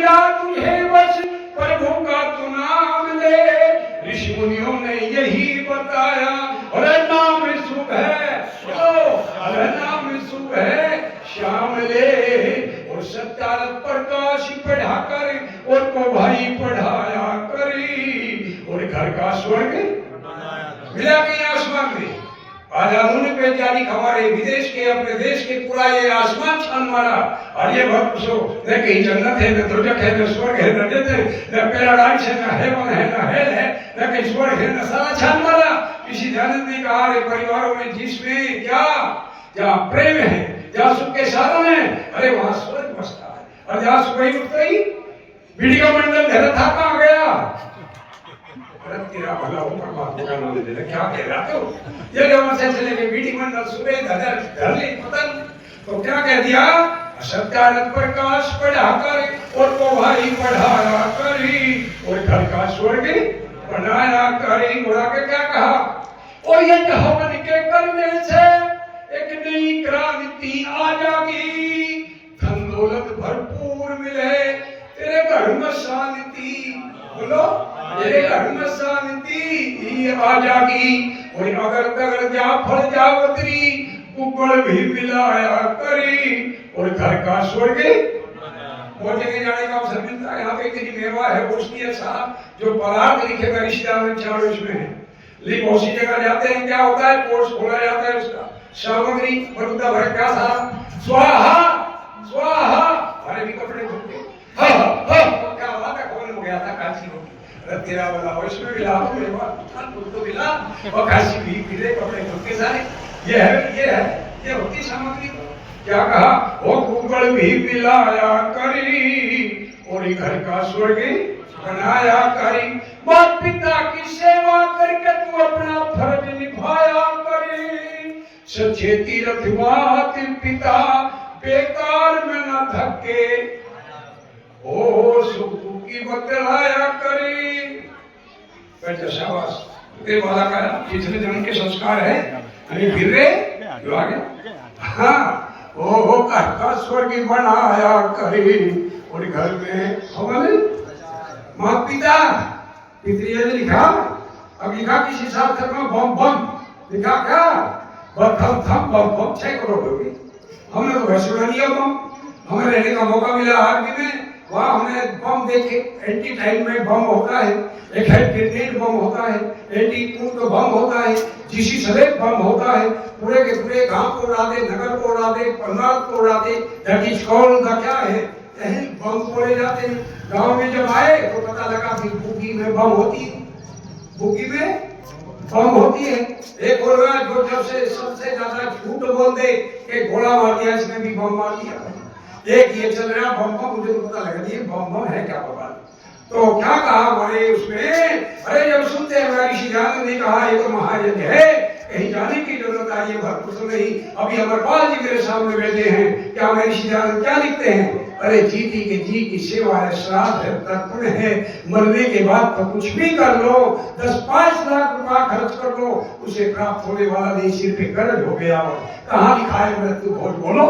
मिला तुझे बस प्रभु का तू नाम ले। ऋषि मुनियों ने यही बताया, अरे नाम सुख है, अरे नाम सुख है श्याम ले। और सत्यारथ प्रकाश पढ़ा कर और को भाई पढ़ाया करी। और घर का स्वर्ग मिला के आसमान में। आज आधुनिक वैज्ञानिक हमारे विदेश के अपने देश के पूरा ये आसमान छान मारा। और ये बहुत पूछो न कहीं जन्नत है, न दोजख है, न स्वर्ग है, न न पैराडाइस है, न हेवन है, न हेल है, न कहीं स्वर्ग है, न सारा छान मारा। किसी ध्यानंद ने कहा परिवारों में जिसमें क्या जहाँ प्रेम है, जहाँ सुख के साधन है, अरे वहाँ स्वर्ग बसता है। और जहाँ सुख ही उठते ही वीडियो मंडल घर था कहाँ गया। तेरा भला हो परमात्मा का नाम ले, क्या कह रहा तू? ये लोगों से चले गए बीडी मंडल सुबह धर ले पतन। तो क्या कह दिया, सत्यानंद प्रकाश पढ़ा कर और को भाई पढ़ाया करी। और घर का स्वर्ग बनाया करी। बुरा के क्या कहा, और ये हवन के करने से एक नई क्रांति आ जाएगी। धन दौलत भरपूर मिले, तेरे घर में शांति, बोलो तेरे घर में शांति आ जाएगी। और अगर तगर जा फल जावतरी कुकड़ भी मिलाया करी। और घर का स्वर्ग वो जगह जाने का अवसर मिलता है। यहाँ पे इतनी मेवा है उसकी साहब जो पदार्थ लिखेगा रिश्तेदार में चारों इसमें है। लेकिन उसी जगह जाते हैं क्या होता है, कोर्स खोला जाता है उसका सामग्री बरुदा भर क्या साहब स्वाहा स्वाहा। अरे भी कपड़े धोते क्या बात है, कौन हो गया था काशी हो तेरा वाला उसमें मिला तो मिला और काशी भी मिले कपड़े धोते सारे। ये होती सामग्री। क्या कहा, वो कुकड़ भी मिलाया करी। और घर का स्वर्ग बनाया करी। माता पिता की सेवा करके तू अपना फर्ज निभाया करी। सच्चे तीर्थ मात पिता बेकार में न धक्के, ओ सुख की बतलाया करी। शाबाश तेरे वाला का पिछले जन्म के संस्कार है। अरे फिर रे जो आ गया, हाँ ओ घर का स्वर्ग बनाया करी। और घर में हमारे माता पिता पितृ लिखा। अब लिखा किसी शास्त्र में बम बम लिखा क्या, बम थम बम बम 6 करोड़ हो गई। हमने तो घर से उड़ा दिया बम। हमें रहने का मौका मिला आर्मी में, वहाँ हमने बम देखे। एंटी टाइम में बम होता है, एक हैंड ग्रेनेड बम होता है, एंटी कूट बम होता है, जिसी सलेब बम होता है। पूरे के पूरे गांव को उड़ा दे, नगर को उड़ा दे, पंजाब को उड़ा दे। दैट इज कॉल्ड द क्या है, बम फोड़े जाते हैं। गांव में जब आए तो पता लगा कि बुगी में बम होती है, बुगी में बम होती है। एक और जो जब से सबसे ज्यादा झूठ बोल दे कि गोला मार दिया, इसने भी बम मार दिया। एक ये चल रहा बम मुझे पता लगा दिए बम है क्या बाबा। तो क्या कहा हमारे उसमें, अरे जब सुनते हैं ऋषि ध्यानंद ने कहा ये तो महायज्ञ है, कहीं जाने की जरूरत आई है भरपूर नहीं। अभी अमरपाल जी मेरे सामने बैठे हैं, क्या हमारे ऋषि ध्यानंद क्या लिखते हैं, अरे जीती के जी की सेवा है, श्राद्ध है, तर्पण है, मरने के बाद तो कुछ भी कर लो, 10-5 लाख रुपया खर्च कर लो, उसे प्राप्त होने वाला नहीं, सिर पे कर्ज हो गया। कहाँ लिखा है मृत्यु भोज, बोलो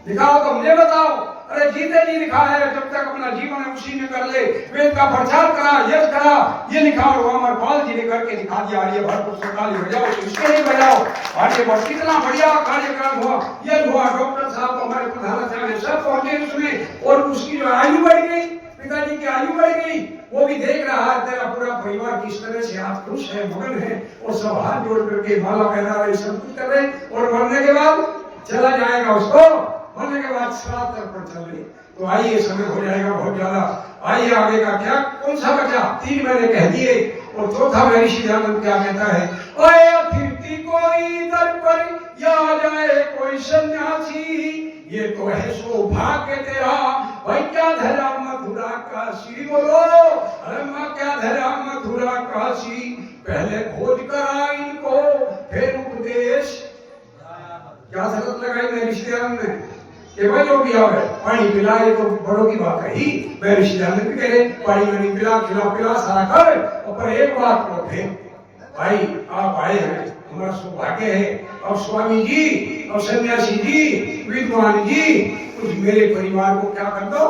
लिखाओ तो मुझे बताओ। अरे जीते जी लिखा है, जब तक अपना जीवन है उसी में कर ले, वेद का प्रचार करा, यश करा, ये लिखा। और अमरपाल जी ने करके दिखा दिया। ये भरपूर सरकारी बजाओ, इसके नहीं बजाओ। आगे बहुत कितना बढ़िया कार्यक्रम हुआ, ये हुआ। डॉक्टर साहब हमारे प्रधानाचार्य सब पहुंचे उसमें। और उसकी जो आयु बढ़ गई, पिताजी की आयु बढ़ गई, वो भी देख रहा है तेरा पूरा परिवार किस तरह से आप खुश है, मगन है। और सब हाथ जोड़ करके माला पहना रहे, सब कुछ कर रहे। और मरने के बाद चला जाएगा उसको, मरने के बाद श्राद्ध तर्पण चल रही। तो आइए समय हो जाएगा बहुत ज्यादा। आइए आगे का क्या कौन सा बचा, 3 मैंने कह दिए। और चौथा में ऋषि ध्यानंद क्या कहता है, ओए अतिथि कोई दर पर या जाए कोई सन्यासी, ये तो है सौभाग्य तेरा। भाई क्या धरा मथुरा काशी, बोलो अरे माँ क्या धरा मथुरा काशी। पहले खोज करा इनको फिर उपदेश। क्या शरत लगाई मैं ऋषि ध्यानंद ने कि भाई जो भी आवे पानी पिलाए, तो बड़ों की बात कही। मैं ऋषि ध्यानंद भी कह रहे पानी नहीं पिला, खिला सारा कर। और पर एक बात को थे, भाई आप आए हैं, हमारा सौभाग्य है। अब स्वामी जी और सन्यासी जी, विद्वान जी, कुछ मेरे परिवार को क्या कर दो,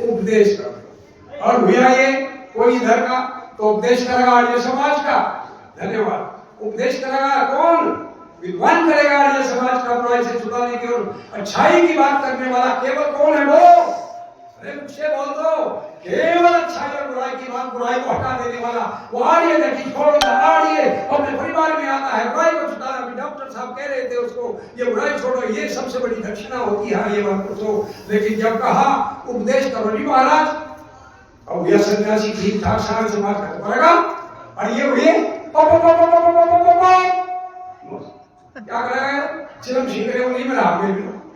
उपदेश करो। और भैया ये कोई इधर का तो उपदेश करेगा आर्य समाज का, धन्यवाद। उपदेश करेगा कौन? विद्वान करेगा आर्य समाज का बुराई से छुड़ाने की और अच्छाई की बात करने वाला केवल कौन है? वो अरे मुझसे बोल दो, केवल अच्छाई और बुराई की बात, बुराई को हटा देने वाला वो आर्य नहीं। छोड़ दो आर्य अपने परिवार में आता है बुराई को छुटाना। डॉक्टर साहब कह रहे थे उसको ये बुराई छोड़ो, ये सबसे बड़ी दक्षिणा होती है ये बात को। लेकिन जब कहा उपदेश करो जी महाराज, और यह सन्यासी ठीक ठाक सारा समाज का पड़ेगा और ये हुए क्या करेगा? चिलम सीख रहे उन्हीं में रहा,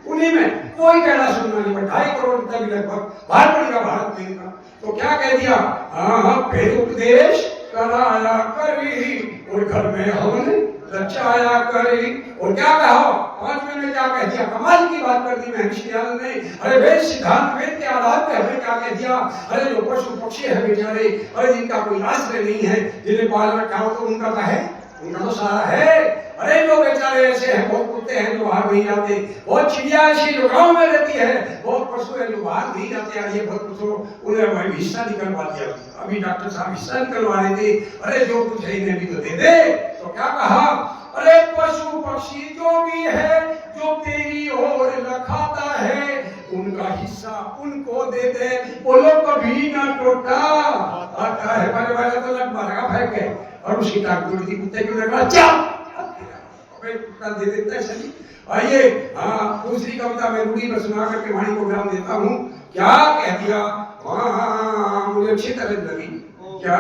उन्हीं में कोई कहना सुनना नहीं। 2.5 करोड़ रुपया भी लगभग बाहर पड़ेगा भारत में इनका। तो क्या कह दिया? हाँ फिर उपदेश कराया करी और घर में हमने रचाया करी। और क्या कहा? 5वें में क्या कह दिया? कमाल की बात कर दी महर्षि दयानंद ने। अरे वेद सिद्धांत, वेद के आधार पे हमें क्या कह दिया? अरे जो पशु पक्षी है बेचारे, अरे जिनका कोई आश्रय नहीं है, जिन्हें पाल रखा हो तो उनका क्या है? उनका तो सारा है। अरे जो बेचारे ऐसे हैं, बहुत कुत्ते हैं जो बाहर नहीं जाते, बहुत चिड़िया ऐसी जो गाँव में रहती है, बहुत पशु है जो बाहर नहीं जाते। ये बहुत पशु उन्हें भाई हिस्सा निकलवा दिया। अभी डॉक्टर साहब हिस्सा निकलवा रहे थे। अरे जो कुछ है इन्हें भी तो दे दे। तो क्या कहा? अरे पशु पक्षी जो भी है, जो तेरी ओर लखाता है, उनका हिस्सा उनको दे दे। बोलो कभी ना टूटा आता है बड़े बड़े तो लग मारेगा फेंक के। और उसकी टांग टूट दी, कुत्ते की लगा चाप दे देता है सही। आइए दूसरी कविता मैं रूढ़ी में सुना करके वाणी को विराम देता हूँ। क्या कह दिया? मुझे अच्छी तरह लगी। क्या